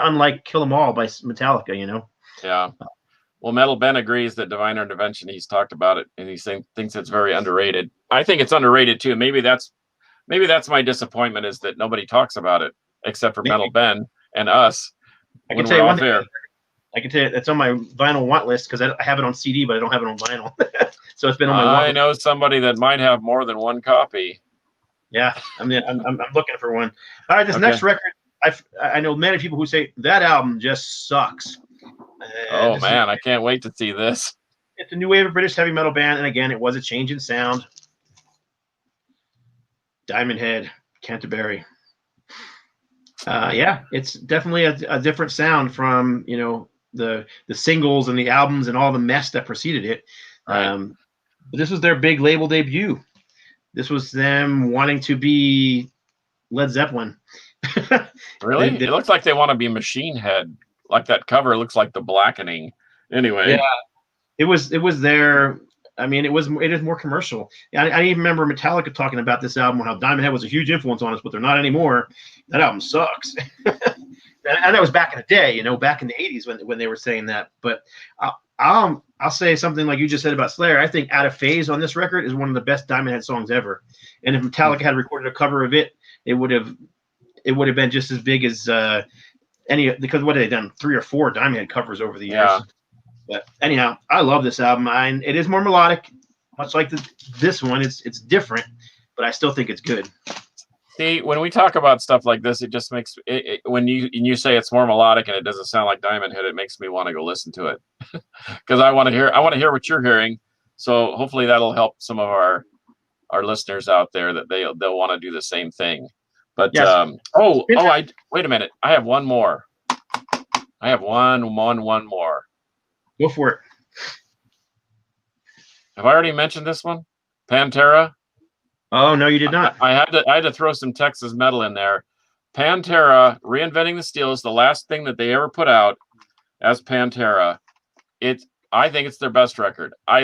S2: unlike Kill 'Em All by Metallica,
S1: Yeah. Well, Metal Ben agrees that Divine Intervention, he's talked about it, and he thinks it's very underrated. I think it's underrated too. Maybe that's my disappointment, is that nobody talks about it except for Metal Ben and us.
S2: I can tell you one thing. I can tell you it's on my vinyl want list because I have it on CD, but I don't have it on vinyl. So it's been on my want list.
S1: I know somebody that might have more than one copy.
S2: Yeah, I mean, I'm looking for one. All right, this next record, I know many people who say that album just sucks.
S1: Oh man, I can't wait to see this.
S2: It's a new wave of British heavy metal band, and again, it was a change in sound. Diamond Head, Canterbury. Yeah, it's definitely a different sound from the singles and the albums and all the mess that preceded it.
S1: Right.
S2: But this was their big label debut. This was them wanting to be Led Zeppelin.
S1: Really? It looks like they want to be Machine Head. Like that cover looks like The Blackening. Anyway.
S2: Yeah. It was their. I mean, it is more commercial. I even remember Metallica talking about this album, how Diamond Head was a huge influence on us, but they're not anymore. That album sucks. And that was back in the day, back in the 80s when they were saying that. But I'll say something like you just said about Slayer. I think Out of Phase on this record is one of the best Diamond Head songs ever. And if Metallica had recorded a cover of it, it would have been just as big as because what have they done? 3 or 4 Diamond Head covers over the years.
S1: Yeah.
S2: But anyhow, I love this album. It is more melodic, much like this one. It's different, but I still think it's good.
S1: See, when we talk about stuff like this, it just makes when you say it's more melodic and it doesn't sound like Diamond Head, it makes me want to go listen to it because I want to hear what you're hearing. So hopefully that'll help some of our listeners out there that they'll want to do the same thing. But
S2: yes.
S1: Wait a minute. I have one more. I have one more.
S2: Go for it.
S1: Have I already mentioned this one? Pantera?
S2: Oh, no, you did not.
S1: I had to throw some Texas metal in there. Pantera, Reinventing the Steel, is the last thing that they ever put out as Pantera. I think it's their best record. I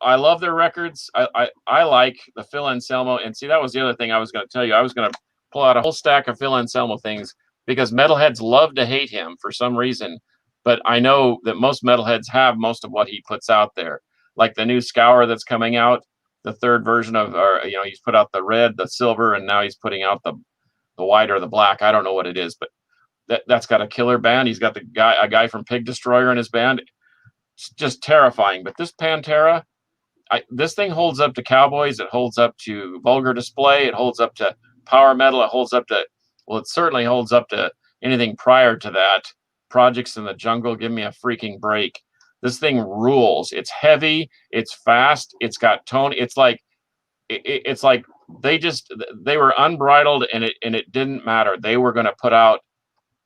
S1: love their records. I like the Phil Anselmo. And see, that was the other thing I was going to tell you. I was going to pull out a whole stack of Phil Anselmo things because metalheads love to hate him for some reason. But I know that most metalheads have most of what he puts out there, like the new Scour that's coming out, the third version of, he's put out the red, the silver, and now he's putting out the white or the black. I don't know what it is, but that's got a killer band. He's got a guy from Pig Destroyer in his band. It's just terrifying. But this Pantera, this thing holds up to Cowboys. It holds up to Vulgar Display. It holds up to power metal. It holds up to, well, it certainly holds up to anything prior to that. Projects in the Jungle, give me a freaking break. This thing rules. It's heavy. It's fast. It's got tone. It's like they were unbridled, and it didn't matter. They were going to put out.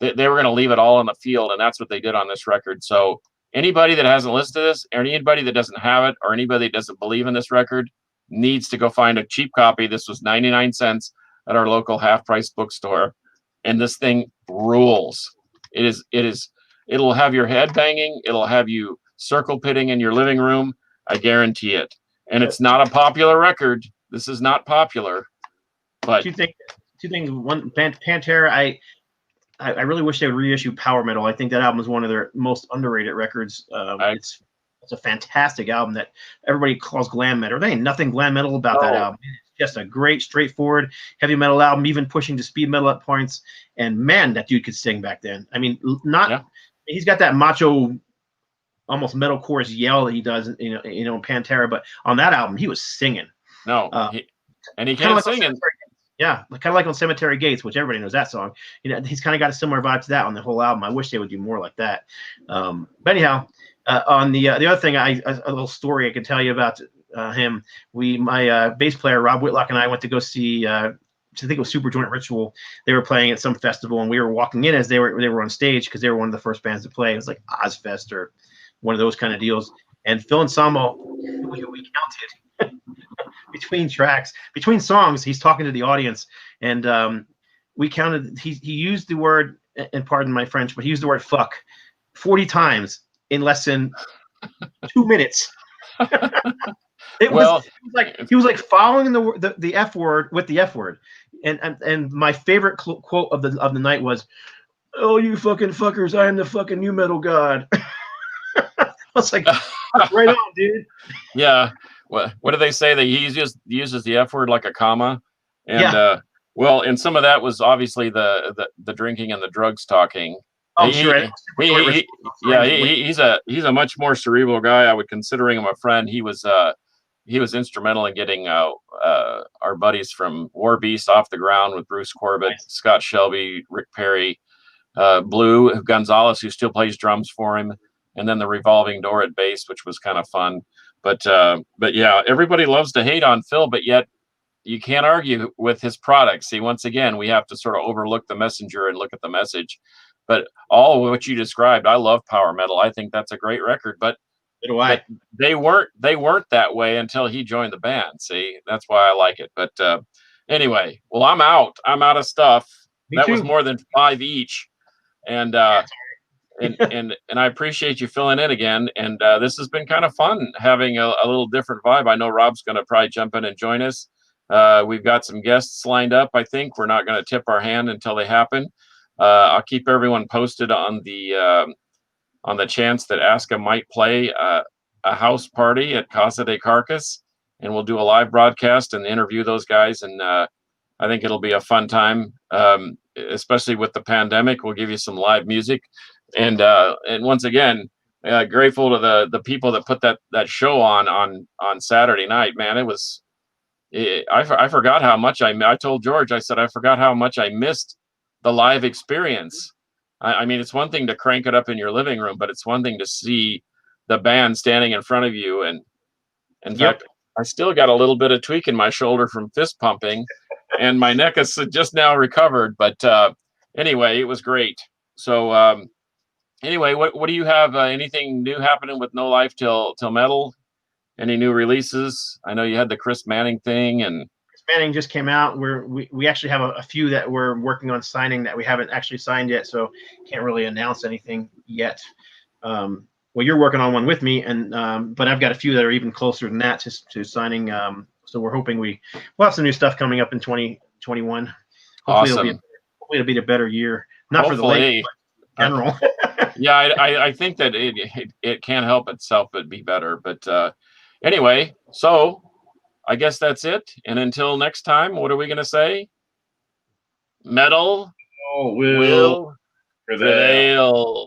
S1: They were going to leave it all on the field, and that's what they did on this record. So anybody that hasn't listened to this, or anybody that doesn't have it, or anybody that doesn't believe in this record, needs to go find a cheap copy. This was 99 cents at our local half-price bookstore, and this thing rules. It'll have your head banging. It'll have you circle pitting in your living room. I guarantee it. And it's not a popular record. This is not popular. But
S2: two things. One, Pantera. I really wish they would reissue Power Metal. I think that album is one of their most underrated records. It's a fantastic album that everybody calls glam metal. There ain't nothing glam metal about that album. It's just a great, straightforward heavy metal album, even pushing to speed metal at points. And man, that dude could sing back then. I mean, he's got that macho, almost metal chorus yell that he does, in Pantera. But on that album, he was singing.
S1: He can't sing.
S2: Yeah, kind of like on Cemetery Gates, which everybody knows that song. He's kind of got a similar vibe to that on the whole album. I wish they would do more like that. But anyhow, on the other thing, a little story I can tell you about him. My bass player Rob Whitlock and I went to go see. I think it was Superjoint Ritual. They were playing at some festival, and we were walking in as they were on stage because they were one of the first bands to play. It was like Ozfest or one of those kind of deals. And Phil Anselmo, we counted. Between songs, he's talking to the audience, and we counted. He used the word, and pardon my French, but he used the word "fuck" 40 times in less than 2 minutes. He was like following the F word with the F word, and my favorite quote of the night was, "Oh, you fucking fuckers! I am the fucking new metal god." I was like, right on, dude.
S1: Yeah. What do they say? That he just uses the F word like a comma, and and some of that was obviously the drinking and the drugs talking.
S2: Oh, sure.
S1: He's a much more cerebral guy. I would consider him a friend. He was instrumental in getting our buddies from War Beast off the ground with Bruce Corbett, Scott Shelby, Rick Perry, Blue Gonzalez, who still plays drums for him, and then the Revolving Door at bass, which was kind of fun. But yeah, everybody loves to hate on Phil, but yet you can't argue with his products. See, once again, we have to sort of overlook the messenger and look at the message. But all of what you described, I love power metal. I think that's a great record. But they weren't that way until he joined the band. See, that's why I like it. But anyway, well, I'm out of stuff.
S2: Me too.
S1: Was more than 5 each, and and I appreciate you filling in again. And this has been kind of fun having a little different vibe. I know Rob's going to probably jump in and join us. We've got some guests lined up. I think we're not going to tip our hand until they happen. I'll keep everyone posted on the chance that Aska might play a house party at Casa de Carcass, and we'll do a live broadcast and interview those guys. And I think it'll be a fun time, especially with the pandemic. We'll give you some live music. And once again, grateful to the people that put that show on Saturday night. Man, it was. I forgot how much I told George. I said I forgot how much I missed the live experience. I mean, it's one thing to crank it up in your living room, but it's one thing to see the band standing in front of you. And in fact, I still got a little bit of tweak in my shoulder from fist pumping, and my neck is just now recovered. But anyway, it was great. So. Anyway, what do you have? Anything new happening with No Life Till Metal? Any new releases? I know you had the Chris Manning thing, and
S2: Chris Manning just came out. We actually have a few that we're working on signing that we haven't actually signed yet, so can't really announce anything yet. Well, you're working on one with me, and but I've got a few that are even closer than that to signing. So we're hoping we'll have some new stuff coming up in 2021. Hopefully
S1: awesome.
S2: It'll be a better year, not for the late, but in general.
S1: Yeah, I think that it can't help itself but be better. But anyway, so I guess that's it. And until next time, what are we going to say? Metal
S2: will prevail.